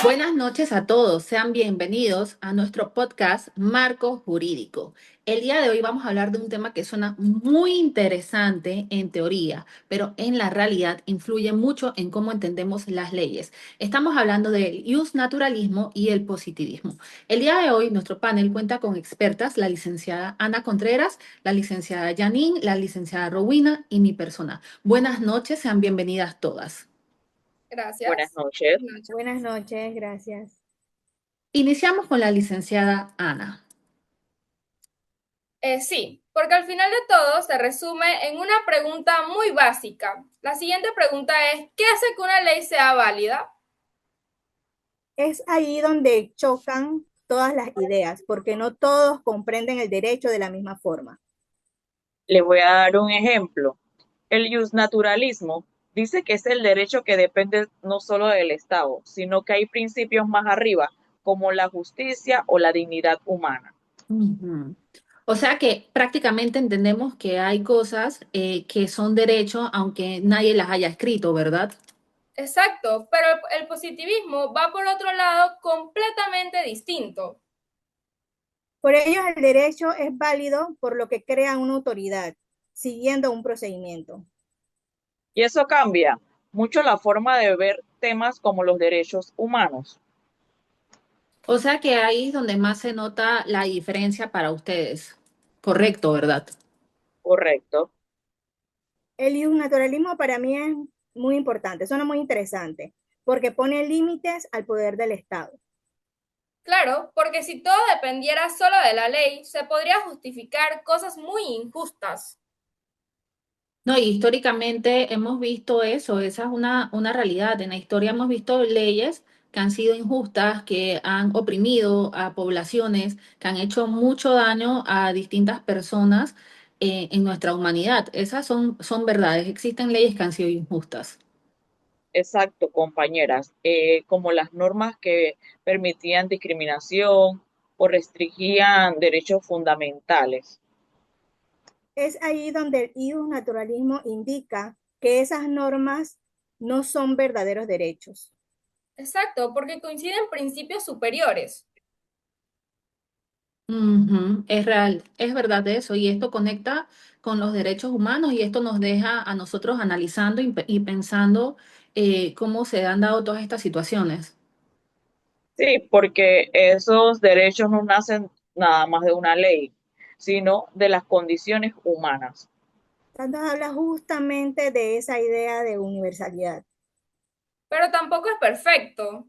Buenas noches a todos, sean bienvenidos a nuestro podcast Marco Jurídico. El día de hoy vamos a hablar de un tema que suena muy interesante en teoría, pero en la realidad influye mucho en cómo entendemos las leyes. Estamos hablando del naturalismo y el positivismo. El día de hoy nuestro panel cuenta con expertas, la licenciada Ana Contreras, la licenciada Janine, la licenciada Rowena y mi persona. Buenas noches, sean bienvenidas todas. Buenas Gracias. noches. Buenas noches. Buenas noches, gracias. Iniciamos con la licenciada Ana. Sí, porque al final de todo se resume en una pregunta muy básica. La siguiente pregunta es, ¿qué hace que una ley sea válida? Es ahí donde chocan todas las ideas, porque no todos comprenden el derecho de la misma forma. Les voy a dar un ejemplo. El naturalismo dice que es el derecho que depende no solo del Estado, sino que hay principios más arriba, como la justicia o la dignidad humana. Ujú. O sea que prácticamente entendemos que hay cosas que son derechos aunque nadie las haya escrito, ¿verdad? Exacto, pero el positivismo va por otro lado completamente distinto. Por ello, el derecho es válido por lo que crea una autoridad, siguiendo un procedimiento. Y eso cambia mucho la forma de ver temas como los derechos humanos. O sea que ahí es donde más se nota la diferencia para ustedes. Correcto, ¿verdad? Correcto. El naturalismo para mí es muy importante, suena muy interesante, porque pone límites al poder del Estado. Claro, porque si todo dependiera solo de la ley, se podría justificar cosas muy injustas. No, y históricamente hemos visto eso, esa es una realidad. En la historia hemos visto leyes que han sido injustas, que han oprimido a poblaciones, que han hecho mucho daño a distintas personas en nuestra humanidad. Esas son verdades, existen leyes que han sido injustas. Exacto, compañeras. Como las normas que permitían discriminación o restringían derechos fundamentales. Es ahí donde el naturalismo indica que esas normas no son verdaderos derechos. Exacto, porque coinciden principios superiores. Ujú, es real, es verdad eso, y esto conecta con los derechos humanos y esto nos deja a nosotros analizando y pensando cómo se han dado todas estas situaciones. Sí, porque esos derechos no nacen nada más de una ley, sino de las condiciones humanas. Santos habla justamente de esa idea de universalidad. Pero tampoco es perfecto.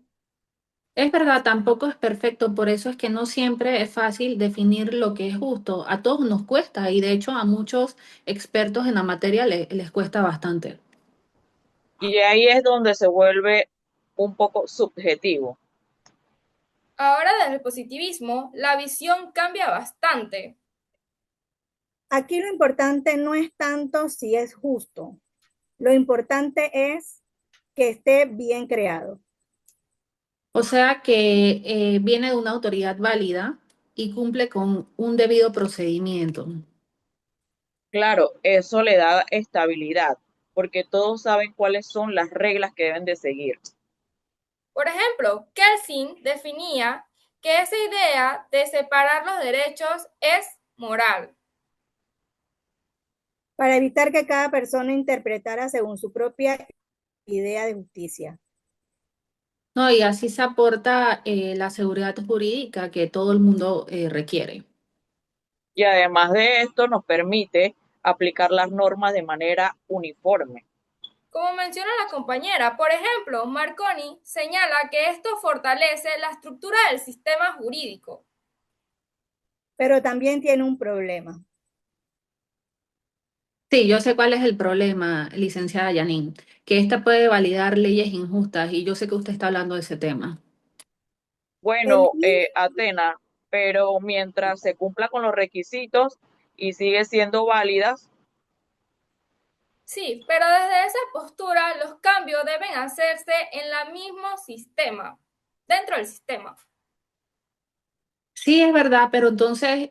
Es verdad, tampoco es perfecto, por eso es que no siempre es fácil definir lo que es justo. A todos nos cuesta y de hecho a muchos expertos en la materia les cuesta bastante. Y ahí es donde se vuelve un poco subjetivo. Ahora desde el positivismo, la visión cambia bastante. Aquí lo importante no es tanto si es justo, lo importante es que esté bien creado. O sea que viene de una autoridad válida y cumple con un debido procedimiento. Claro, eso le da estabilidad, porque todos saben cuáles son las reglas que deben de seguir. Por ejemplo, Kelsen definía que esa idea de separar los derechos es moral. Para evitar que cada persona interpretara según su propia idea de justicia. No, y así se aporta la seguridad jurídica que todo el mundo requiere. Y además de esto nos permite aplicar las normas de manera uniforme. Como menciona la compañera, por ejemplo, Marconi señala que esto fortalece la estructura del sistema jurídico. Pero también tiene un problema. Sí, yo sé cuál es el problema, licenciada Janine, que esta puede validar leyes injustas y yo sé que usted está hablando de ese tema. El, Bueno, Atena, pero mientras se cumpla con los requisitos y sigue siendo válidas, Sí, pero desde esa postura los cambios deben hacerse en el mismo sistema, dentro del sistema. Sí, es verdad, pero entonces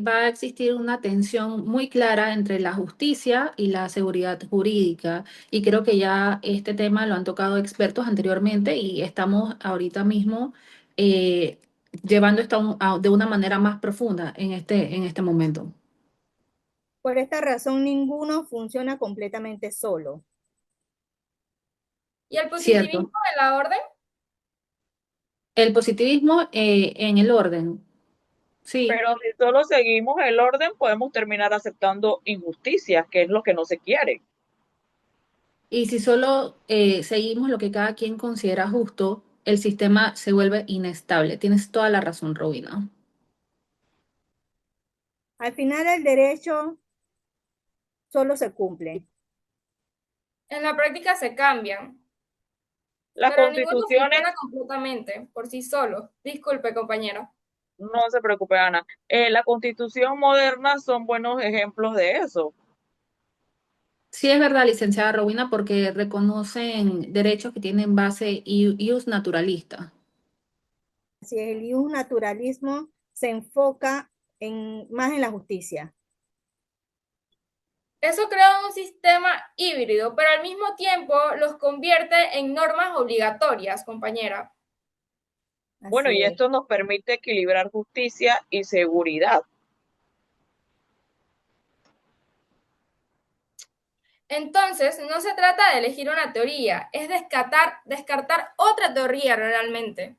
va a existir una tensión muy clara entre la justicia y la seguridad jurídica. Y creo que ya este tema lo han tocado expertos anteriormente y estamos ahorita mismo eh, llevando esto de una manera más profunda en este momento. Por esta razón, ninguno funciona completamente solo. ¿Y el positivismo Cierto. de la orden? El positivismo en el orden. Sí. Pero si solo seguimos el orden, podemos terminar aceptando injusticias, que es lo que no se quiere. Y si solo seguimos lo que cada quien considera justo, el sistema se vuelve inestable. Tienes toda la razón, Robina. Al final, el derecho solo se cumple. En la práctica se cambian, Las pero ninguno constituciones, funciona completamente por sí solo. Disculpe, compañero. no se preocupe, Ana, la constitución moderna son buenos ejemplos de eso. Sí es verdad, licenciada Robina, porque reconocen derechos que tienen base ius naturalista. Si el naturalismo se enfoca más en la justicia. Eso crea un sistema híbrido, pero al mismo tiempo los convierte en normas obligatorias, compañera. Bueno, Así y es. esto nos permite equilibrar justicia y seguridad. Entonces, no se trata de elegir una teoría, es descartar otra teoría realmente.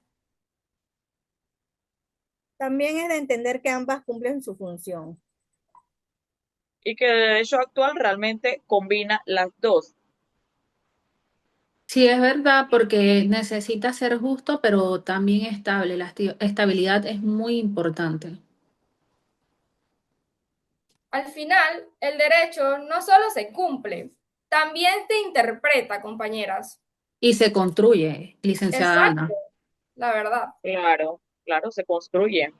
También es de entender que ambas cumplen su función. Y que el derecho actual realmente combina las dos. Sí es verdad, porque necesita ser justo, pero también estable. La estabilidad es muy importante. Al final, el derecho no solo se cumple, también se interpreta, compañeras. Y se construye, licenciada Exacto, Ana. la verdad. Claro, claro, se construye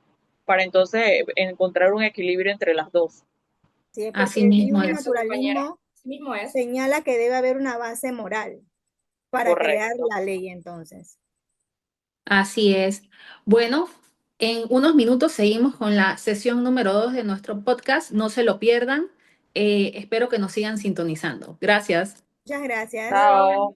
para entonces encontrar un equilibrio entre las dos. ¿Sí? Así Porque el mismo es. Eso, compañera. naturalismo Así mismo es. señala que debe haber una base moral para crear Correcto. la ley entonces. Así es. Bueno, en unos minutos seguimos con la sesión número 2 de nuestro podcast. No se lo pierdan. Espero que nos sigan sintonizando. Gracias. Muchas gracias. Chao. Chao.